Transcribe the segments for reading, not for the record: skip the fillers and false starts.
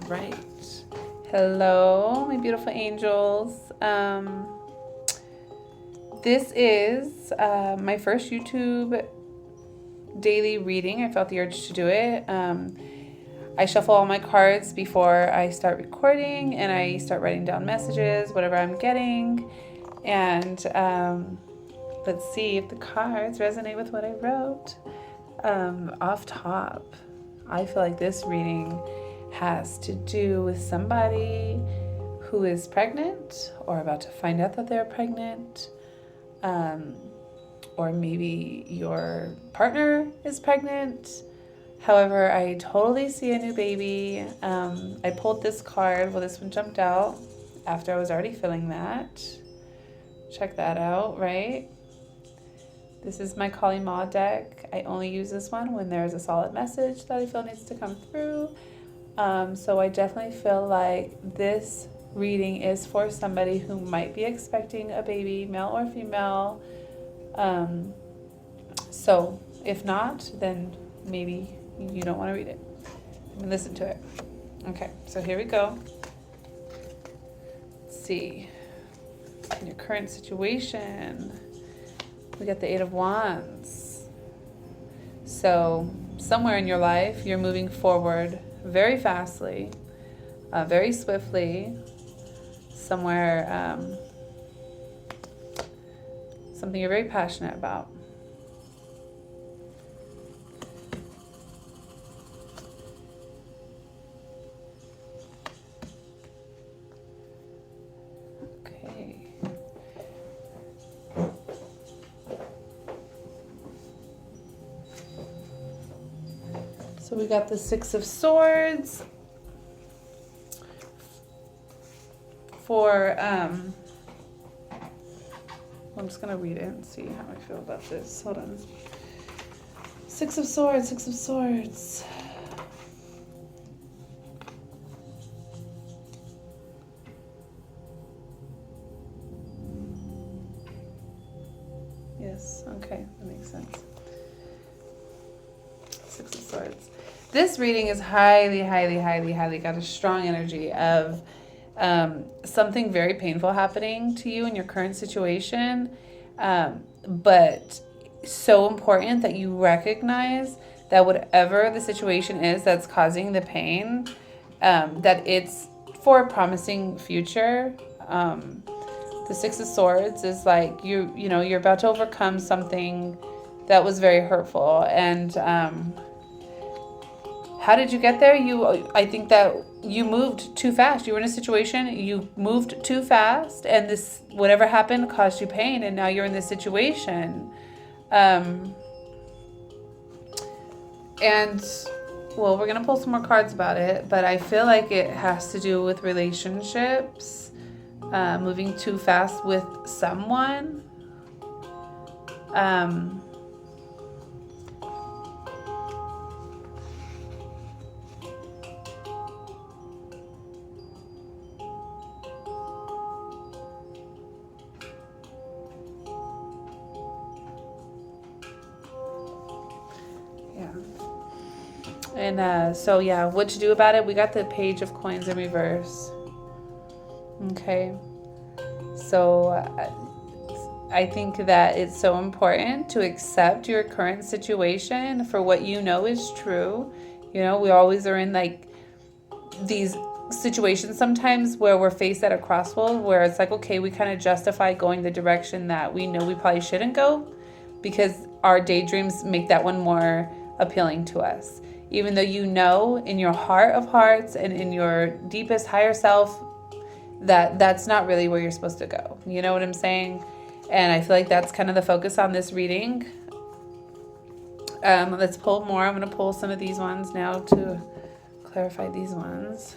right. Hello, my beautiful angels. This is my first YouTube daily reading. I felt the urge to do it. I shuffle all my cards before I start recording, and I start writing down messages, whatever I'm getting. And let's see if the cards resonate with what I wrote. Off top, I feel like this reading has to do with somebody who is pregnant or about to find out that they're pregnant. Or maybe your partner is pregnant. However, I totally see a new baby. I pulled this card. Well, this one jumped out after I was already feeling that. Check that out, right? This is my Kali Ma deck. I only use this one when there's a solid message that I feel needs to come through. So I definitely feel like this reading is for somebody who might be expecting a baby, male or female. So if not, then maybe you don't want to read it. I mean, listen to it. Okay, so here we go. Let's see. In your current situation, we got the Eight of Wands. So somewhere in your life, you're moving forward very fastly, very swiftly. Somewhere, something you're very passionate about. Okay. So we got the Six of Swords for, I'm just going to read it and see how I feel about this. Hold on. Six of Swords, Six of Swords. Yes, okay, that makes sense. Six of Swords. This reading is highly got a strong energy of something very painful happening to you in your current situation, but so important that you recognize that whatever the situation is that's causing the pain, that it's for a promising future. The Six of Swords is like you're about to overcome something that was very hurtful. And how did you get there? I think that you moved too fast. You were in a situation, you moved too fast, and this, whatever happened, caused you pain, and now you're in this situation. And, well, we're going to pull some more cards about it, but I feel like it has to do with relationships, moving too fast with someone. And so, yeah, what to do about it? We got the Page of Coins in reverse. Okay. So I think that it's so important to accept your current situation for what you know is true. You know, we always are in like these situations sometimes where we're faced at a crossroad where it's like, okay, we kind of justify going the direction that we know we probably shouldn't go because our daydreams make that one more appealing to us. Even though you know in your heart of hearts and in your deepest higher self that that's not really where you're supposed to go. You know what I'm saying? And I feel like that's kind of the focus on this reading. Let's pull more. I'm going to pull some of these ones now to clarify these ones.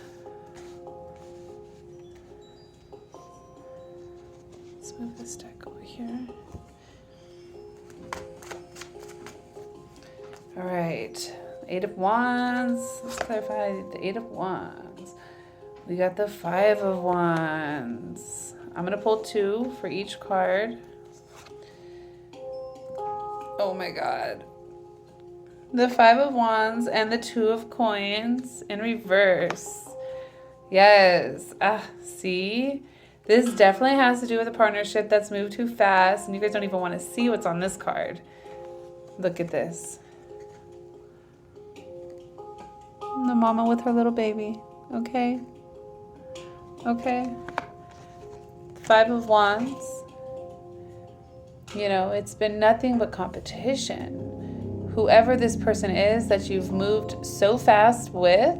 Let's move this deck over here. All right. Eight of Wands. Let's clarify the Eight of Wands. We got the Five of Wands. I'm going to pull two for each card. Oh my God. The Five of Wands and the Two of Coins in reverse. Yes. See? This definitely has to do with a partnership that's moved too fast, and you guys don't even want to see what's on this card. Look at this. The mama with her little baby. Okay. Okay. 5 of Wands. You know, it's been nothing but competition. Whoever this person is that you've moved so fast with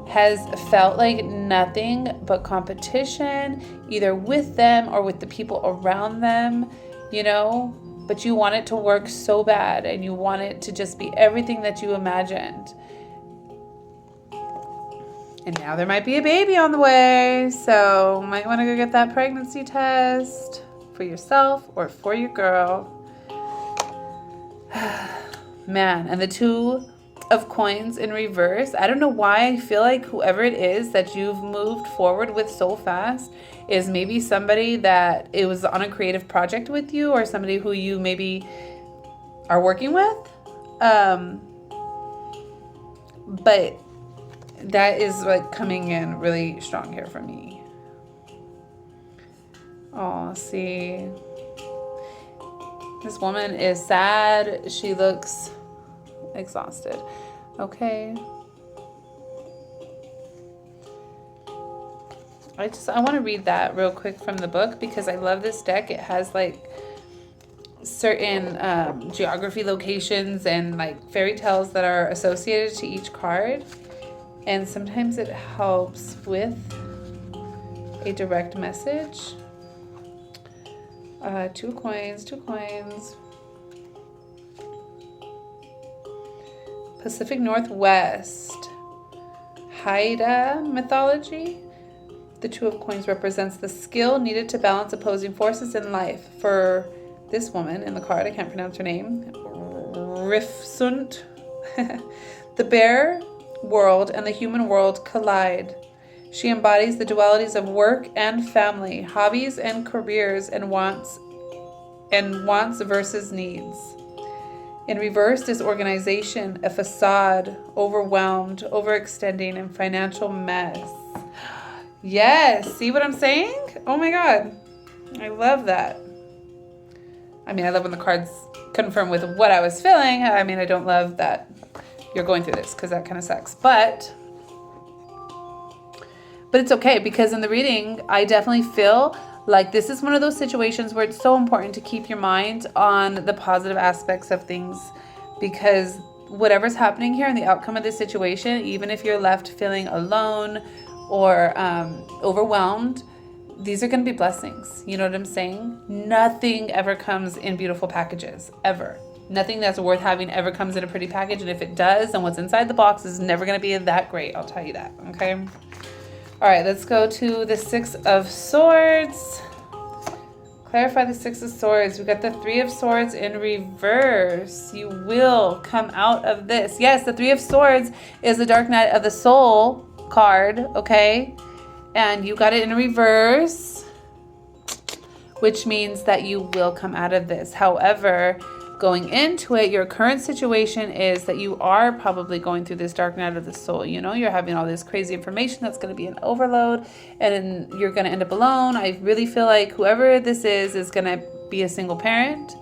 has felt like nothing but competition, either with them or with the people around them, you know, but you want it to work so bad and you want it to just be everything that you imagined. And now there might be a baby on the way, so might want to go get that pregnancy test for yourself or for your girl. Man, and the 2 of Coins in reverse. I don't know why I feel like whoever it is that you've moved forward with so fast is maybe somebody that it was on a creative project with you, or somebody who you maybe are working with. But that is like coming in really strong here for me. Oh, see. This woman is sad. She looks exhausted. Okay. I want to read that real quick from the book because I love this deck. It has like certain geography locations and like fairy tales that are associated to each card. And sometimes it helps with a direct message. 2 coins, 2 coins. Pacific Northwest. Haida mythology. The 2 of Coins represents the skill needed to balance opposing forces in life. For this woman in the card, I can't pronounce her name, Rifsunt. The bear world and the human world collide. She embodies the dualities of work and family, hobbies and careers, and wants versus needs. In reverse, disorganization, a facade, overwhelmed, overextending, and financial mess. Yes, see what I'm saying? Oh my God, I love that. I mean, I love when the cards confirm with what I was feeling. I mean, I don't love that you're going through this because that kind of sucks. But it's okay because in the reading, I definitely feel like this is one of those situations where it's so important to keep your mind on the positive aspects of things, because whatever's happening here and the outcome of this situation, even if you're left feeling alone or overwhelmed, these are going to be blessings. You know what I'm saying? Nothing ever comes in beautiful packages, ever. Nothing that's worth having ever comes in a pretty package. And if it does, then what's inside the box is never going to be that great. I'll tell you that. Okay. All right. Let's go to the 6 of Swords. Clarify the 6 of Swords. We got the 3 of Swords in reverse. You will come out of this. Yes, the 3 of Swords is the Dark Night of the Soul card. Okay. And you got it in reverse, which means that you will come out of this. However, going into it, your current situation is that you are probably going through this dark night of the soul. You know, you're having all this crazy information that's going to be an overload, and you're going to end up alone. I really feel like whoever this is going to be a single parent,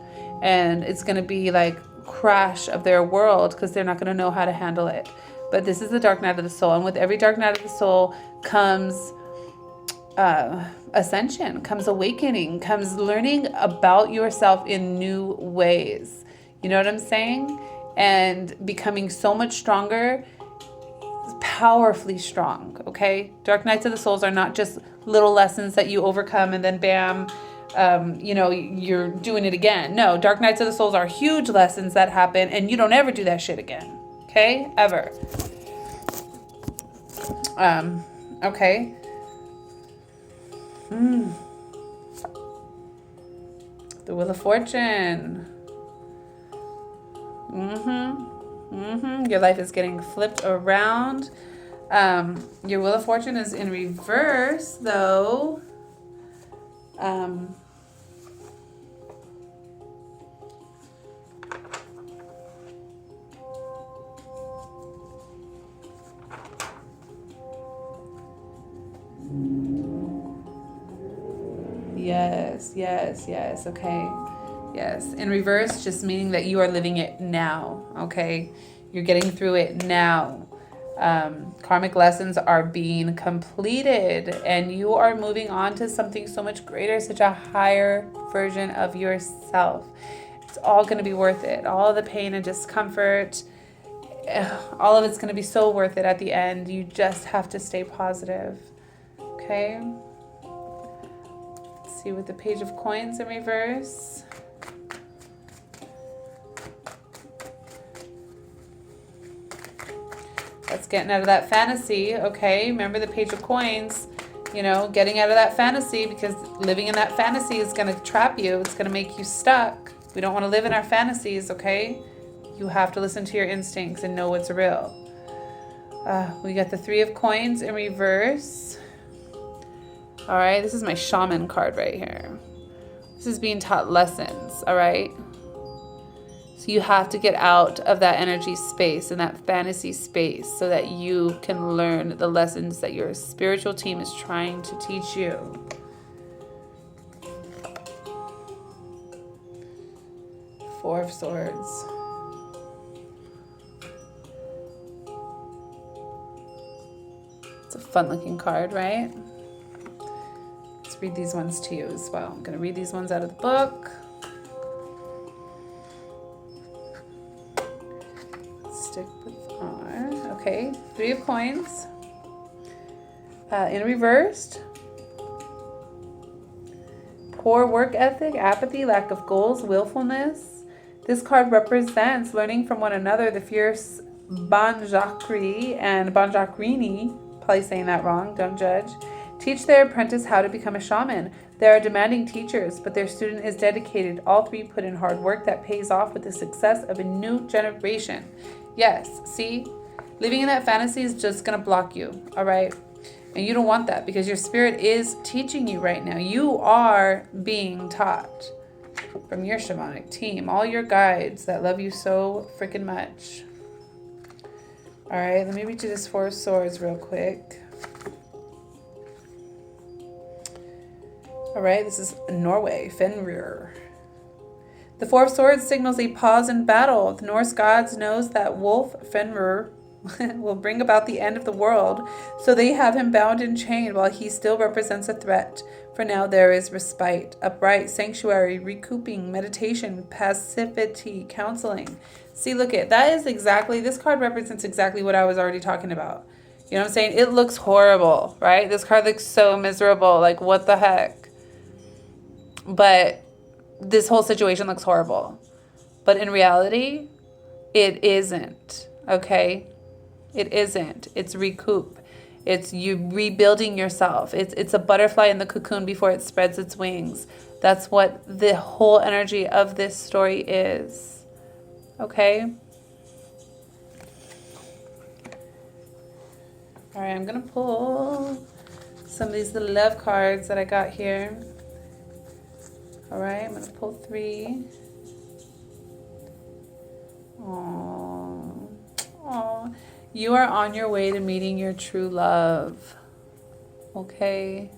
and it's going to be like crash of their world because they're not going to know how to handle it. But this is the dark night of the soul, and with every dark night of the soul comes ascension, comes awakening, comes learning about yourself in new ways. You know what I'm saying? And becoming so much stronger, powerfully strong. Okay. Dark nights of the souls are not just little lessons that you overcome and then bam, you're doing it again. No, dark nights of the souls are huge lessons that happen and you don't ever do that shit again. Okay. Ever. Okay. The Wheel of Fortune. Your life is getting flipped around. Your Wheel of Fortune is in reverse, though. Yes, yes, yes. Okay. Yes. In reverse, just meaning that you are living it now. Okay. You're getting through it now. Karmic lessons are being completed and you are moving on to something so much greater, such a higher version of yourself. It's all going to be worth it. All of the pain and discomfort, all of it's going to be so worth it at the end. You just have to stay positive. Okay. Let's see with the Page of Coins in reverse. That's getting out of that fantasy, okay? Remember the Page of Coins, you know, getting out of that fantasy, because living in that fantasy is going to trap you. It's going to make you stuck. We don't want to live in our fantasies, okay? You have to listen to your instincts and know what's real. We got the Three of Coins in reverse. All right, this is my shaman card right here. This is being taught lessons, all right? So you have to get out of that energy space and that fantasy space so that you can learn the lessons that your spiritual team is trying to teach you. Four of Swords. It's a fun looking card, right? Let's read these ones to you as well. I'm going to read these ones out of the book. Stick with R. Okay, Three of Coins. In reversed. Poor work ethic, apathy, lack of goals, willfulness. This card represents learning from one another. The fierce Banjakri and Banjakrini, probably saying that wrong, don't judge, teach their apprentice how to become a shaman. They are demanding teachers, but their student is dedicated. All three put in hard work that pays off with the success of a new generation. Yes, see? Living in that fantasy is just going to block you, all right? And you don't want that because your spirit is teaching you right now. You are being taught from your shamanic team, all your guides that love you so freaking much. All right, let me read you this Four of Swords real quick. All right, this is Norway, Fenrir. The Four of Swords signals a pause in battle. The Norse gods knows that wolf Fenrir will bring about the end of the world, so they have him bound and chained while he still represents a threat. For now there is respite, upright, sanctuary, recouping, meditation, passivity, counseling. See, look at that is exactly, this card represents exactly what I was already talking about. You know what I'm saying? It looks horrible, right? This card looks so miserable. Like, what the heck? But this whole situation looks horrible. But in reality, it isn't, okay? It isn't. It's recoup. It's you rebuilding yourself. It's a butterfly in the cocoon before it spreads its wings. That's what the whole energy of this story is, okay? All right, I'm going to pull some of these little love cards that I got here. All right, I'm going to pull 3. Aww. Aww. You are on your way to meeting your true love. Okay.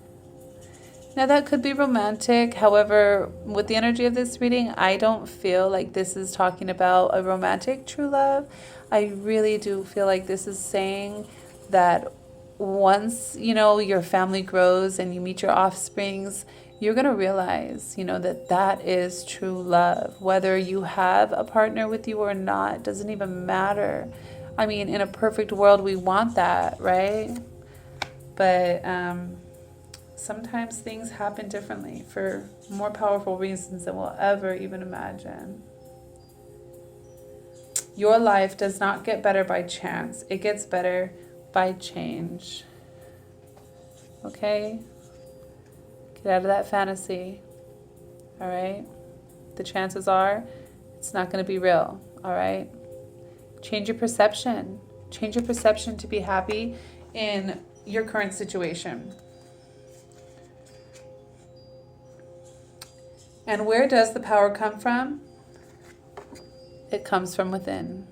Now that could be romantic. However, with the energy of this reading, I don't feel like this is talking about a romantic true love. I really do feel like this is saying that once, you know, your family grows and you meet your offsprings, you're going to realize, you know, that that is true love. Whether you have a partner with you or not, doesn't even matter. I mean, in a perfect world, we want that, right? But sometimes things happen differently for more powerful reasons than we'll ever even imagine. Your life does not get better by chance. It gets better by change. Okay? Get out of that fantasy. All right? The chances are it's not going to be real. All right? Change your perception. Change your perception to be happy in your current situation. And where does the power come from? It comes from within.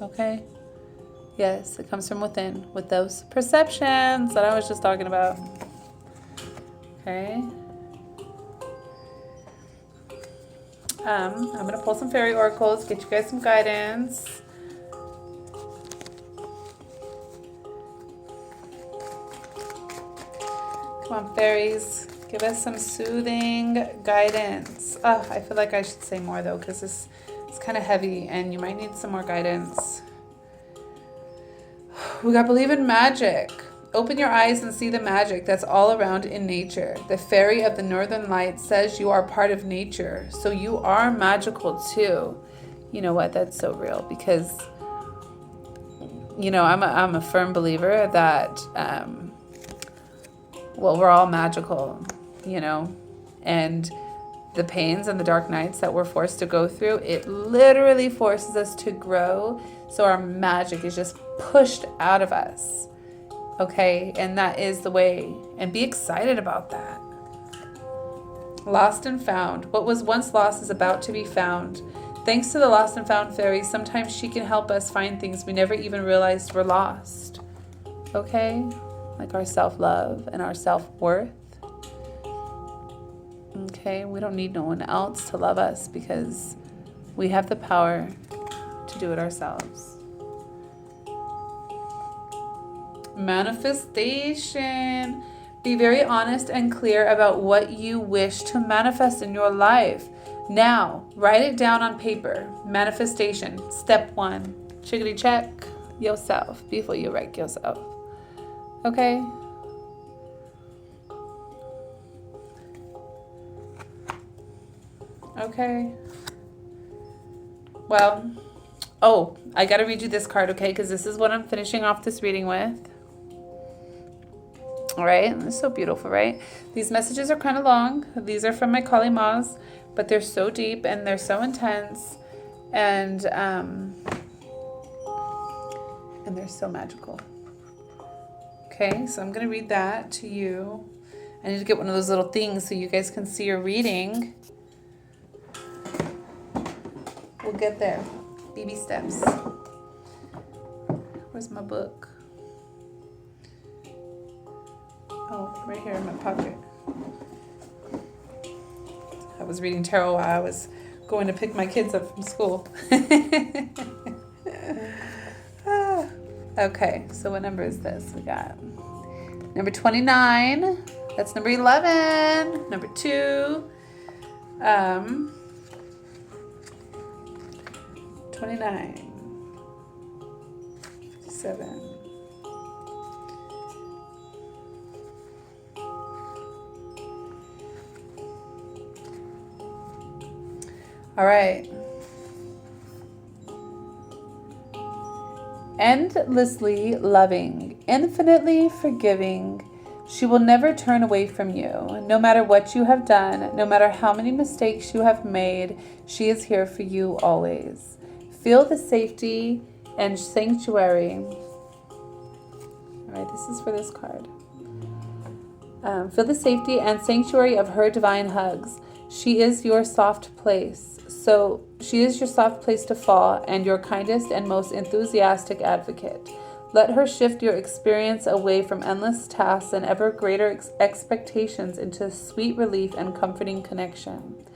Okay? Yes, it comes from within with those perceptions that I was just talking about. Okay? I'm going to pull some fairy oracles, get you guys some guidance. Come on, fairies, give us some soothing guidance. Oh, I feel like I should say more though, because this is kind of heavy and you might need some more guidance. We got believe in magic. Open your eyes and see the magic that's all around in nature. The fairy of the northern light says you are part of nature, so you are magical too. You know what? That's so real because, you know, I'm a firm believer that, well, we're all magical, you know, and the pains and the dark nights that we're forced to go through, it literally forces us to grow. So our magic is just pushed out of us. Okay, and that is the way. And be excited about that. Lost and found. What was once lost is about to be found. Thanks to the lost and found fairy, sometimes she can help us find things we never even realized were lost. Okay? Like our self-love and our self-worth. Okay? We don't need no one else to love us because we have the power to do it ourselves. Manifestation. Be very honest and clear about what you wish to manifest in your life. Now, write it down on paper. Manifestation. Step 1. Chickity check yourself before you wreck yourself. Okay? Okay. Well, oh, I got to read you this card, okay? Because this is what I'm finishing off this reading with. All right, it's so beautiful, right? These messages are kind of long. These are from my Kali Ma's, but they're so deep and they're so intense, and they're so magical. Okay, so I'm gonna read that to you. I need to get one of those little things so you guys can see your reading. We'll get there. Baby steps. Where's my book? Oh, right here in my pocket. I was reading tarot while I was going to pick my kids up from school. Okay, so what number is this? We got number 29. That's number 11. Number 2. 29. 7. All right. Endlessly loving, infinitely forgiving. She will never turn away from you. No matter what you have done, no matter how many mistakes you have made, she is here for you always. Feel the safety and sanctuary. All right, this is for this card. Feel the safety and sanctuary of her divine hugs. She is your soft place. So she is your soft place to fall and your kindest and most enthusiastic advocate. Let her shift your experience away from endless tasks and ever greater expectations into sweet relief and comforting connection.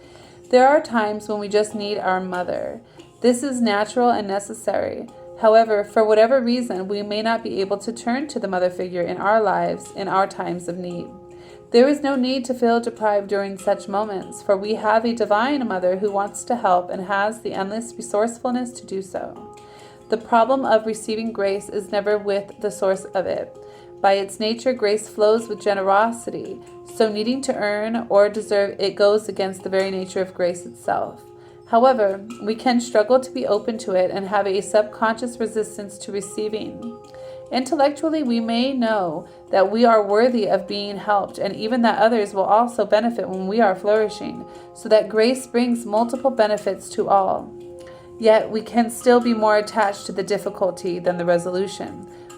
There are times when we just need our mother. This is natural and necessary. However, for whatever reason, we may not be able to turn to the mother figure in our lives in our times of need. There is no need to feel deprived during such moments, for we have a divine mother who wants to help and has the endless resourcefulness to do so. The problem of receiving grace is never with the source of it. By its nature, grace flows with generosity, so needing to earn or deserve it goes against the very nature of grace itself. However, we can struggle to be open to it and have a subconscious resistance to receiving. Intellectually, we may know that we are worthy of being helped and even that others will also benefit when we are flourishing, so that grace brings multiple benefits to all. Yet we can still be more attached to the difficulty than the resolution.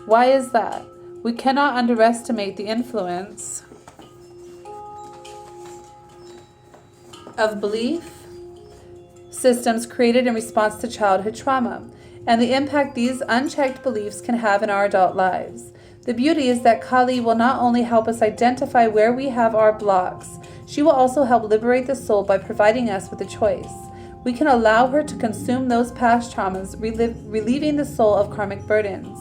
Why is that? We cannot underestimate the influence of belief systems created in response to childhood trauma, and the impact these unchecked beliefs can have in our adult lives. The beauty is that Kali will not only help us identify where we have our blocks, she will also help liberate the soul by providing us with a choice. we can allow her to consume those past traumas, relieving the soul of karmic burdens.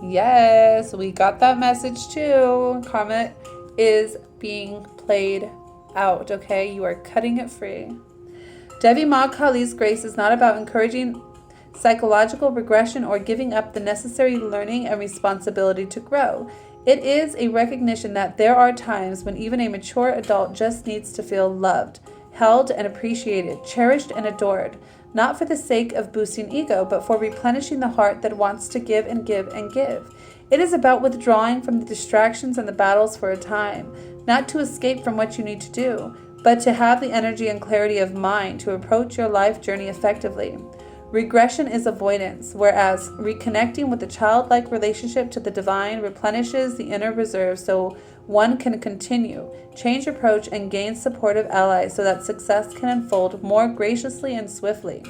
Yes, we got that message too. Karma is being played out, okay? You are cutting it free. Devi Ma Kali's grace is not about encouraging psychological regression or giving up the necessary learning and responsibility to grow. It is a recognition that there are times when even a mature adult just needs to feel loved, held and appreciated, cherished and adored, not for the sake of boosting ego, but for replenishing the heart that wants to give and give and give. It is about withdrawing from the distractions and the battles for a time, not to escape from what you need to do, but to have the energy and clarity of mind to approach your life journey effectively. Regression is avoidance, whereas reconnecting with the childlike relationship to the divine replenishes the inner reserve so one can continue, change approach, and gain supportive allies so that success can unfold more graciously and swiftly.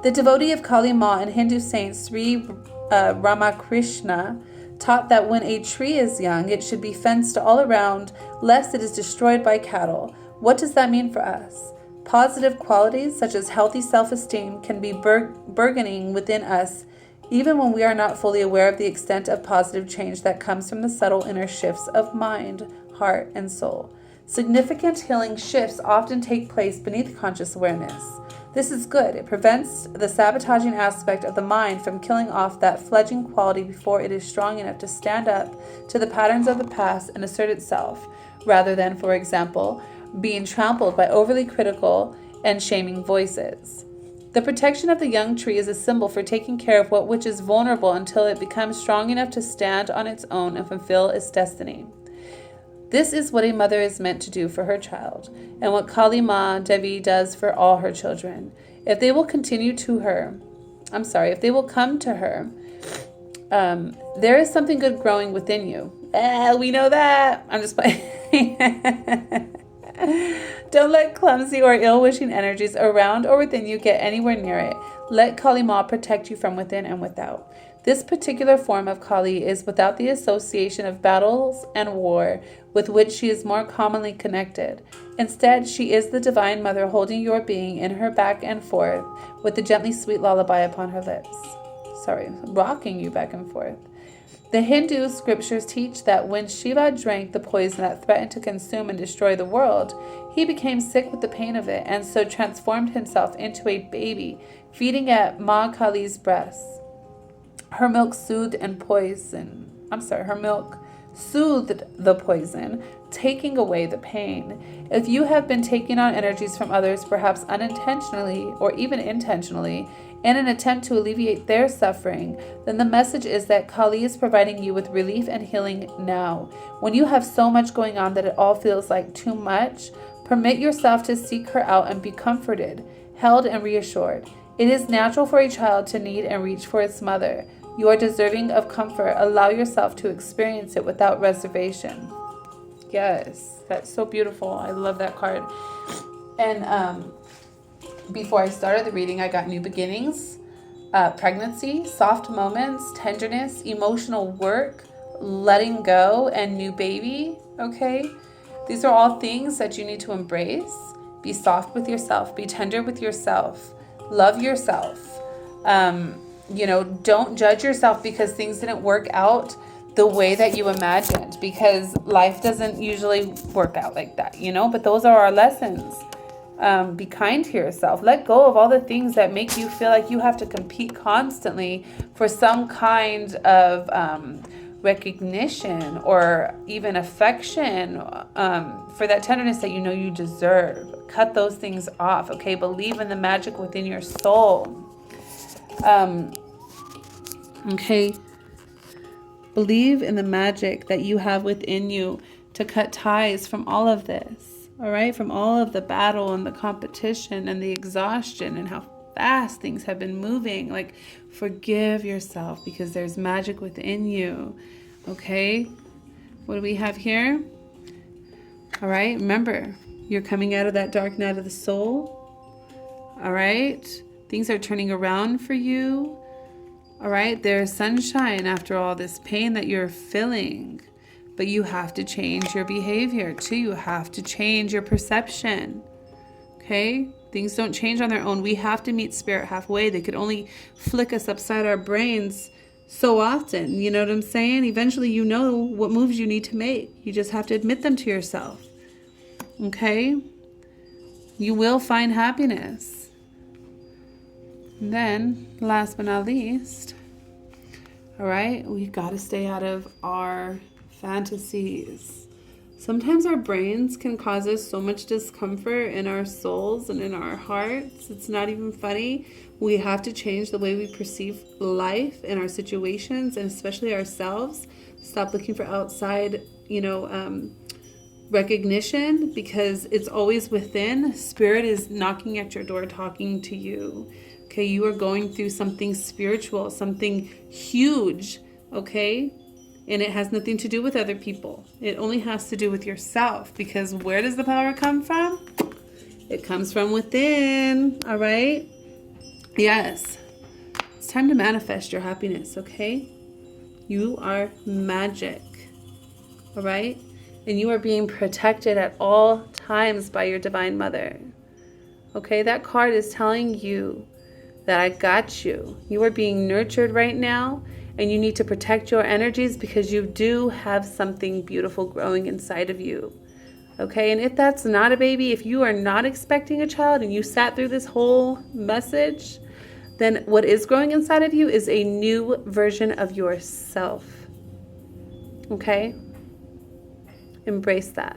The devotee of Kali Ma and Hindu saint Sri Ramakrishna taught that when a tree is young, it should be fenced all around, lest it is destroyed by cattle. What does that mean for us? Positive qualities such as healthy self-esteem can be burgeoning within us, even when we are not fully aware of the extent of positive change that comes from the subtle inner shifts of mind, heart, and soul. Significant healing shifts often take place beneath conscious awareness. This is good. It prevents the sabotaging aspect of the mind from killing off that fledgling quality before it is strong enough to stand up to the patterns of the past and assert itself, rather than, for example, being trampled by overly critical and shaming voices. The protection of the young tree is a symbol for taking care of what which is vulnerable until it becomes strong enough to stand on its own and fulfill its destiny. This is what a mother is meant to do for her child, and what Kali Ma Devi does for all her children. If they will come to her, there is something good growing within you. We know that. I'm just playing. Don't let clumsy or ill-wishing energies around or within you get anywhere near it. Let Kali Ma protect you from within and without. This particular form of Kali is without the association of battles and war with which she is more commonly connected. Instead, she is the Divine Mother holding your being in her back and forth with the gently sweet lullaby upon her lips. Rocking you back and forth. The Hindu scriptures teach that when Shiva drank the poison that threatened to consume and destroy the world, he became sick with the pain of it and so transformed himself into a baby, feeding at Ma Kali's breasts. Her milk soothed the poison, taking away the pain. If you have been taking on energies from others, perhaps unintentionally or even intentionally, in an attempt to alleviate their suffering, then the message is that Kali is providing you with relief and healing now. When you have so much going on that it all feels like too much, permit yourself to seek her out and be comforted, held, and reassured. It is natural for a child to need and reach for its mother. You are deserving of comfort. Allow yourself to experience it without reservation. Yes, that's so beautiful. I love that card. And before I started the reading, I got new beginnings, pregnancy, soft moments, tenderness, emotional work, letting go, and new baby. Okay? These are all things that you need to embrace. Be soft with yourself. Be tender with yourself. Love yourself. Don't judge yourself because things didn't work out the way that you imagined, because life doesn't usually work out like that, but those are our lessons. Be kind to yourself. Let go of all the things that make you feel like you have to compete constantly for some kind of recognition or even affection, for that tenderness that you deserve. Cut those things off, okay? Believe in the magic within your soul. Okay? Believe in the magic that you have within you to cut ties from all of this, all right? From all of the battle and the competition and the exhaustion and how fast things have been moving. Like, forgive yourself because there's magic within you, okay? What do we have here? All right, remember, you're coming out of that dark night of the soul, all right? Things are turning around for you. All right, there's sunshine after all this pain that you're feeling, but you have to change your behavior too. You have to change your perception. Okay, Things don't change on their own. We have to meet spirit halfway. They could only flick us upside our brains so often. You know what I'm saying? Eventually, you know what moves you need to make. You just have to admit them to yourself. Okay? You will find happiness. And then, last but not least, all right, we got to stay out of our fantasies. Sometimes our brains can cause us so much discomfort in our souls and in our hearts. It's not even funny. We have to change the way we perceive life and our situations, and especially ourselves. Stop looking for outside, recognition, because it's always within. Spirit is knocking at your door, talking to you. Okay, you are going through something spiritual, something huge, okay? And it has nothing to do with other people. It only has to do with yourself, because where does the power come from? It comes from within, all right? Yes. It's time to manifest your happiness, okay? You are magic, all right? And you are being protected at all times by your Divine Mother. Okay, that card is telling you that I got you. You are being nurtured right now, and you need to protect your energies, because you do have something beautiful growing inside of you. Okay, and if that's not a baby, if you are not expecting a child and you sat through this whole message, then what is growing inside of you is a new version of yourself. Okay? Embrace that.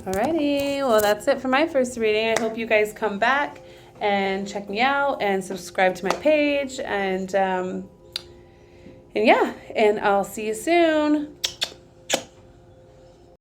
Alrighty, well, that's it for my first reading. I hope you guys come back and check me out and subscribe to my page, and yeah, and I'll see you soon